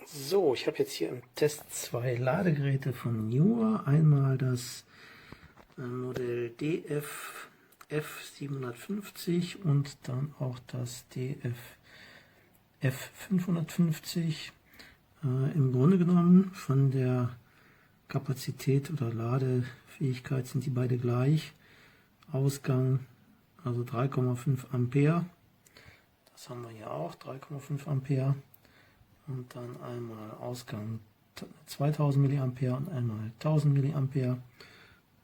So, ich habe jetzt hier im Test zwei Ladegeräte von NEEWER. Einmal das Modell DF-F750 und dann auch das DF-F550. Im Grunde genommen von der Kapazität oder Ladefähigkeit sind die beide gleich. Ausgang also 3,5 Ampere. Das haben wir hier auch, 3,5 Ampere. Und dann einmal Ausgang 2000 mA und einmal 1000 mA.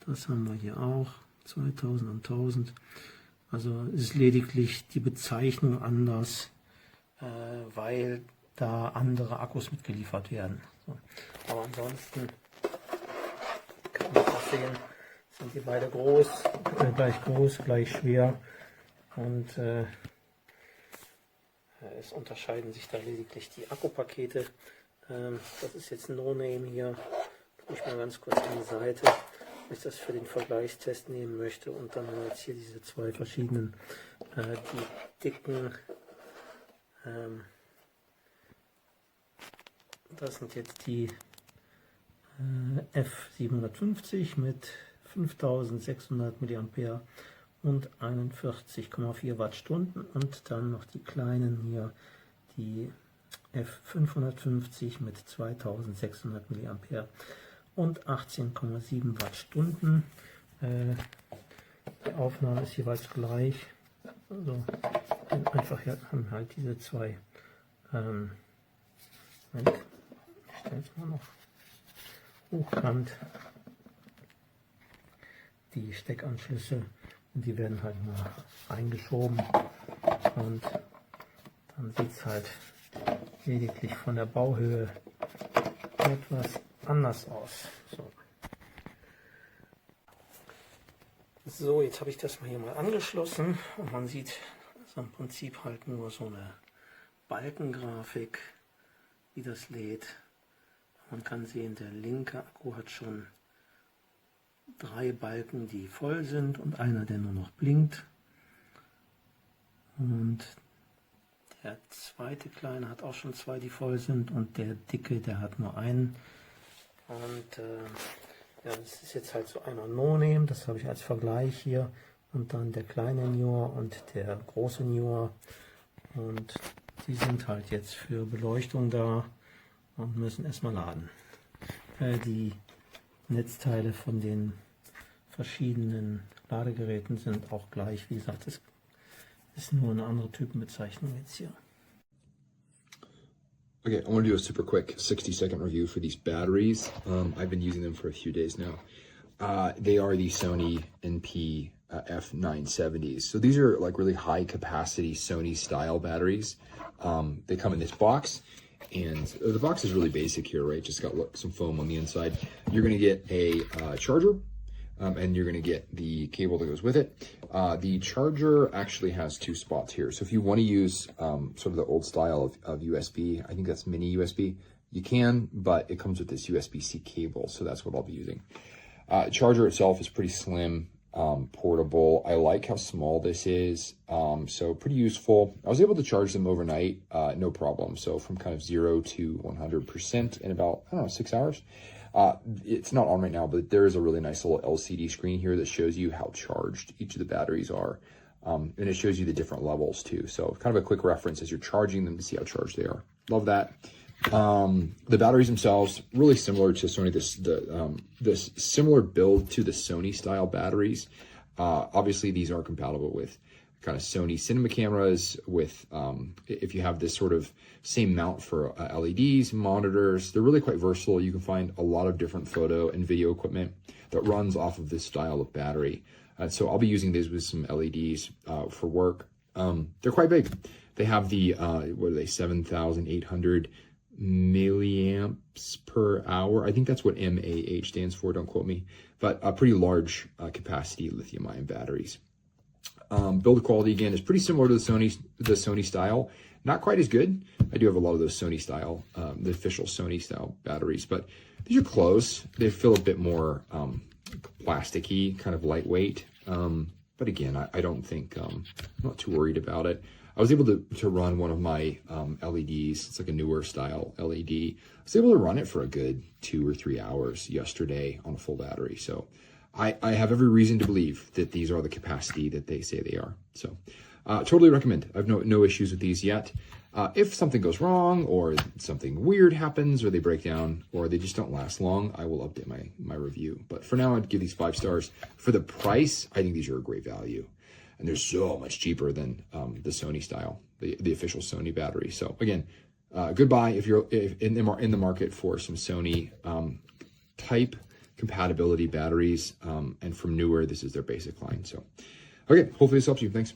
Das haben wir hier auch, 2000 und 1000. Also ist lediglich die Bezeichnung anders, weil da andere Akkus mitgeliefert werden. So. Aber ansonsten kann man das sehen, sind die beide gleich groß, gleich schwer und es unterscheiden sich da lediglich die Akkupakete. Das ist jetzt ein No-Name hier. Tue ich mal ganz kurz an die Seite, wenn ich das für den Vergleichstest nehmen möchte. Und dann haben wir jetzt hier diese zwei verschiedenen, die dicken. Das sind jetzt die F750 mit 5600 mA und 41,4 Wattstunden und dann noch die kleinen hier, die F550 mit 2600 mA und 18,7 Wattstunden. Die Aufnahme ist jeweils gleich. Also einfach hier haben halt diese zwei. Moment, ich stelle es mal noch hochkant. Die Steckanschlüsse. Die werden halt nur eingeschoben und dann sieht es halt lediglich von der Bauhöhe etwas anders aus. So, jetzt habe ich das mal hier mal angeschlossen und man sieht so im Prinzip halt nur so eine Balkengrafik, wie das lädt. Man kann sehen, der linke Akku hat schon 3 Balken, die voll sind und einer, der nur noch blinkt. Und der zweite kleine hat auch schon 2, die voll sind und der dicke, der hat nur einen. Und ja, das ist jetzt halt so einer No-Name, das habe ich als Vergleich hier. Und dann der kleine NEEWER und der große NEEWER. Und die sind halt jetzt für Beleuchtung da und müssen erstmal laden. Die Netzteile von den verschiedenen Ladegeräten sind auch gleich. Wie gesagt, es ist nur eine andere Typenbezeichnung jetzt hier. Okay, I want to do a super quick 60-second review for these batteries. I've been using them for a few days now. They are the Sony NP-F970s. So these are like really high capacity Sony style batteries. They come in this box. And the box is really basic here, right? Just got some foam on the inside. You're going to get a charger, and you're going to get the cable that goes with it. The charger actually has 2 spots here. So if you want to use sort of the old style of USB, I think that's mini USB, you can, but it comes with this USB-C cable. So that's what I'll be using. Charger itself is pretty slim. Portable. I like how small this is, so pretty useful. I was able to charge them overnight, no problem. So from kind of 0 to 100% in about, I don't know, 6 hours. It's not on right now, but there is a really nice little LCD screen here that shows you how charged each of the batteries are. And it shows you the different levels too. So kind of a quick reference as you're charging them to see how charged they are. Love that. The batteries themselves really similar to Sony. This similar build to the Sony style batteries. Obviously, these are compatible with kind of Sony cinema cameras. With if you have this sort of same mount for LEDs, monitors, they're really quite versatile. You can find a lot of different photo and video equipment that runs off of this style of battery. So I'll be using these with some LEDs for work. They're quite big. They have the what are they, 7,800 milliamps per hour. I think that's what MAH stands for, don't quote me, but a pretty large capacity lithium-ion batteries. Build quality again is pretty similar to the Sony style. Not quite as good. I do have a lot of those Sony style, the official Sony style batteries, but these are close. They feel a bit more plasticky, kind of lightweight. But again, I don't think, I'm not too worried about it. I was able to run one of my LEDs. It's like a newer style LED. I was able to run it for a good 2 or 3 hours yesterday on a full battery. So I have every reason to believe that these are the capacity that they say they are. So totally recommend. I've no issues with these yet. If something goes wrong or something weird happens or they break down or they just don't last long, I will update my review. But for now, I'd give these 5 stars. For the price, I think these are a great value. And they're so much cheaper than the Sony style, the official Sony battery. So again, goodbye if you're in the market for some Sony type compatibility batteries. And from NEEWER, this is their basic line. So, okay, hopefully this helps you. Thanks.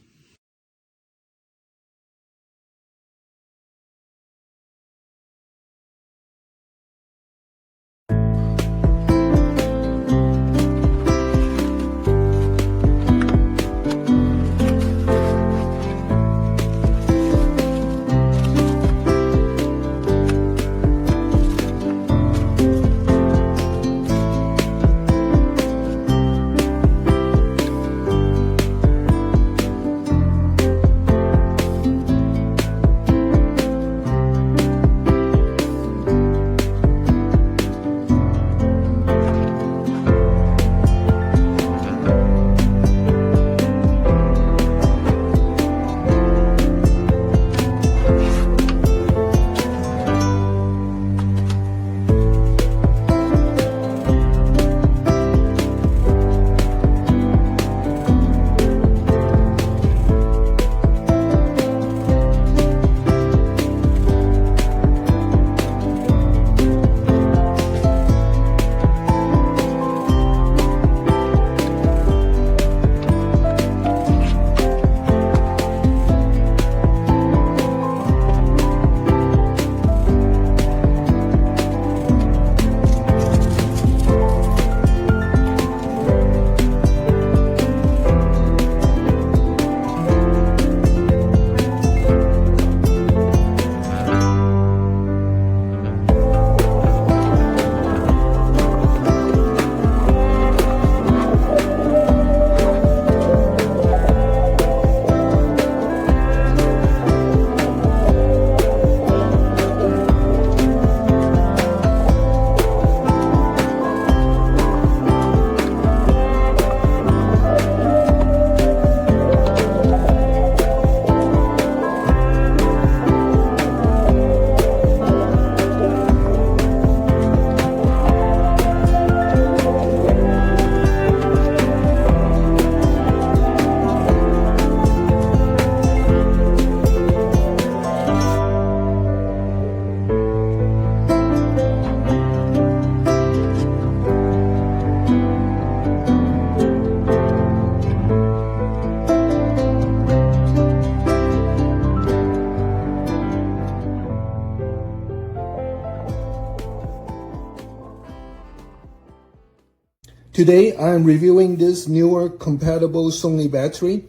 Today I'm reviewing this newer compatible Sony battery,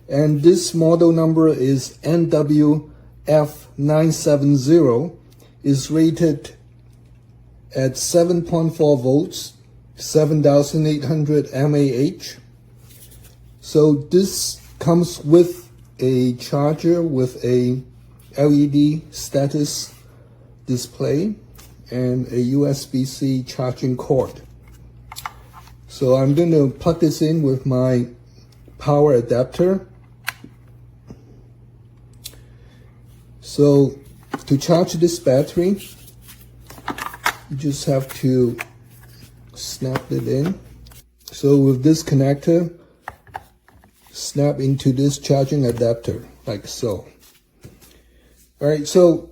and this model number is NEEWER4pz. Is rated at 7.4 volts, 7800 mAh. So this comes with a charger with a LED status display and a USB-C charging cord. So I'm going to plug this in with my power adapter. So to charge this battery, you just have to snap it in. So with this connector, snap into this charging adapter like so. Alright, so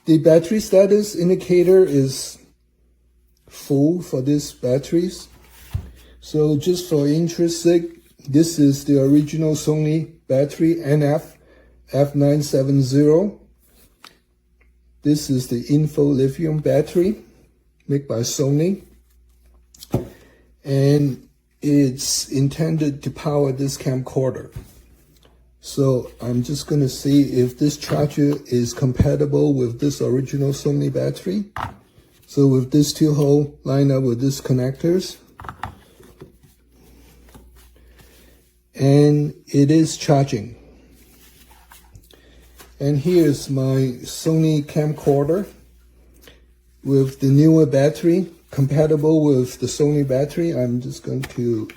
the battery status indicator is full for these batteries. So just for interest sake, this is the original Sony battery NF-F970. This is the Info Lithium battery made by Sony, and it's intended to power this camcorder. So I'm just going to see if this charger is compatible with this original Sony battery. So with this 2-hole line up with these connectors, and it is charging. And here's my Sony camcorder with the NEEWER battery, compatible with the Sony battery. I'm just going to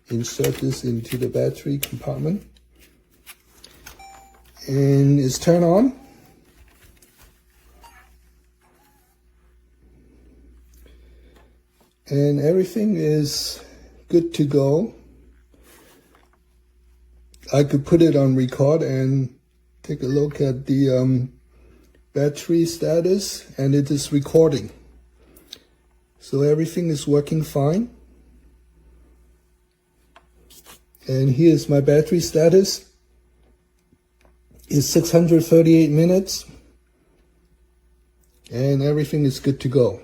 insert this into the battery compartment. And it's turned on. And everything is good to go. I could put it on record and take a look at the battery status, and it is recording. So everything is working fine. And here's my battery status. It's 638 minutes. And everything is good to go.